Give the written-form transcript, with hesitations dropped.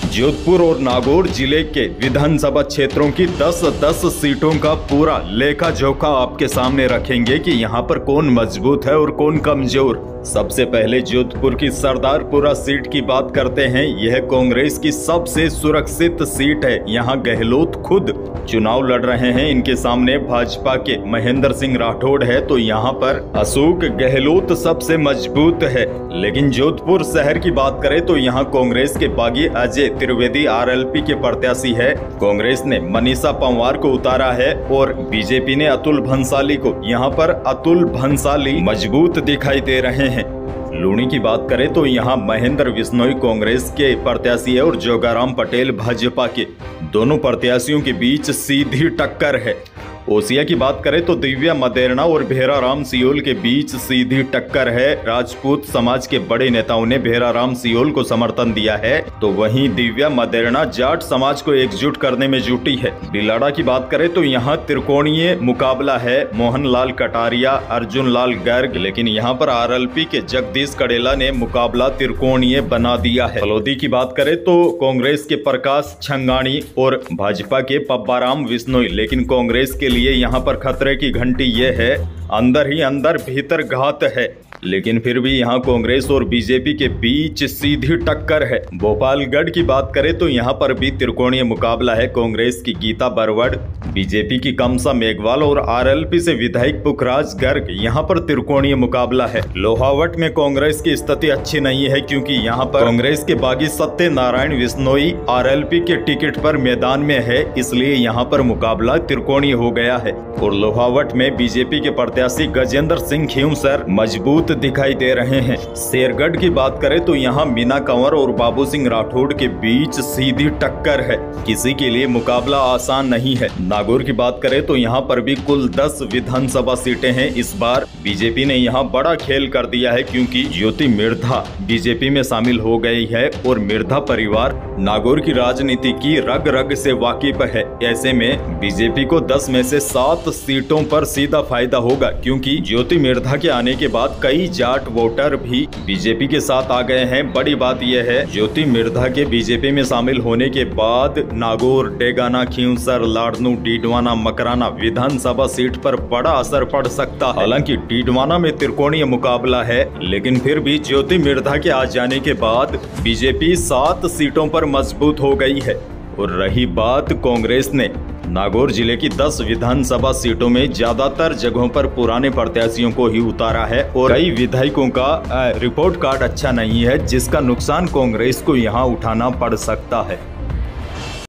जोधपुर और नागौर जिले के विधानसभा क्षेत्रों की 10-10 सीटों का पूरा लेखा जोखा आपके सामने रखेंगे कि यहाँ पर कौन मजबूत है और कौन कमजोर। सबसे पहले जोधपुर की सरदारपुरा सीट की बात करते हैं। यह कांग्रेस की सबसे सुरक्षित सीट है। यहाँ गहलोत खुद चुनाव लड़ रहे हैं। इनके सामने भाजपा के महेंद्र सिंह राठौड़ है, तो यहाँ पर अशोक गहलोत सबसे मजबूत है। लेकिन जोधपुर शहर की बात करें तो यहाँ कांग्रेस के बागी अजय त्रिवेदी आरएलपी के प्रत्याशी है। कांग्रेस ने मनीषा पंवार को उतारा है और बीजेपी ने अतुल भंसाली को। यहाँ पर अतुल भंसाली मजबूत दिखाई दे रहे हैं। लूणी की बात करें तो यहाँ महेंद्र बिश्नोई कांग्रेस के प्रत्याशी है और जोगाराम पटेल भाजपा के। दोनों प्रत्याशियों के बीच सीधी टक्कर है। ओसिया की बात करें तो दिव्या मदेरणा और भेराराम सियोल के बीच सीधी टक्कर है। राजपूत समाज के बड़े नेताओं ने भेराराम सियोल को समर्थन दिया है, तो वहीं दिव्या मदेरणा जाट समाज को एकजुट करने में जुटी है। बिलाड़ा की बात करें तो यहाँ त्रिकोणीय मुकाबला है। मोहनलाल कटारिया, अर्जुन लाल गर्ग, लेकिन यहाँ पर आरएलपी के जगदीश कड़ेला ने मुकाबला त्रिकोणीय बना दिया है। फलोदी की बात करें तो कांग्रेस के प्रकाश छंगाणी और भाजपा के पब्बाराम बिश्नोई, लेकिन कांग्रेस के लिए यहाँ पर खतरे की घंटी ये है, अंदर ही अंदर भीतर घात है। लेकिन फिर भी यहाँ कांग्रेस और बीजेपी के बीच सीधी टक्कर है। भोपालगढ़ की बात करें तो यहाँ पर भी त्रिकोणीय मुकाबला है। कांग्रेस की गीता बरवड़, बीजेपी की कमसा मेघवाल और आरएलपी से विधायक पुखराज गर्ग, यहाँ पर त्रिकोणीय मुकाबला है। लोहावट में कांग्रेस की स्थिति अच्छी नहीं है, क्योंकि यहाँ पर कांग्रेस के बागी सत्यनारायण बिश्नोई आरएलपी के टिकट पर मैदान में है, इसलिए यहाँ पर मुकाबला त्रिकोणीय हो गया है। और लोहावट में बीजेपी के प्रत्याशी गजेंद्र सिंह खींवसर मजबूत दिखाई दे रहे हैं। शेरगढ़ की बात करें तो यहाँ मीना कंवर और बाबू सिंह राठौड़ के बीच सीधी टक्कर है। किसी के लिए मुकाबला आसान नहीं है। नागौर की बात करें तो यहाँ पर भी कुल 10 विधानसभा सीटें हैं। इस बार बीजेपी ने यहाँ बड़ा खेल कर दिया है, क्योंकि ज्योति मिर्धा बीजेपी में शामिल हो गई है और मिर्धा परिवार नागौर की राजनीति की रग रग से वाकिफ है। ऐसे में बीजेपी को 10 में से 7 सीटों पर सीधा फायदा होगा, क्योंकि ज्योति मिर्धा के आने के बाद कई जाट वोटर भी बीजेपी के साथ आ गए हैं। बड़ी बात यह है, ज्योति मिर्धा के बीजेपी में शामिल होने के बाद नागौर, डेगाना, खींवसर, लाडनू, डीडवाना, मकराना विधानसभा सीट पर बड़ा असर पड़ सकता है। हालांकि डीडवाना में त्रिकोणीय मुकाबला है, लेकिन फिर भी ज्योति मिर्धा के आ जाने के बाद बीजेपी 7 सीटों पर मजबूत हो गई है। और रही बात कांग्रेस ने नागौर जिले की 10 विधानसभा सीटों में ज्यादातर जगहों पर पुराने प्रत्याशियों को ही उतारा है और कई विधायकों का रिपोर्ट कार्ड अच्छा नहीं है, जिसका नुकसान कांग्रेस को यहां उठाना पड़ सकता है।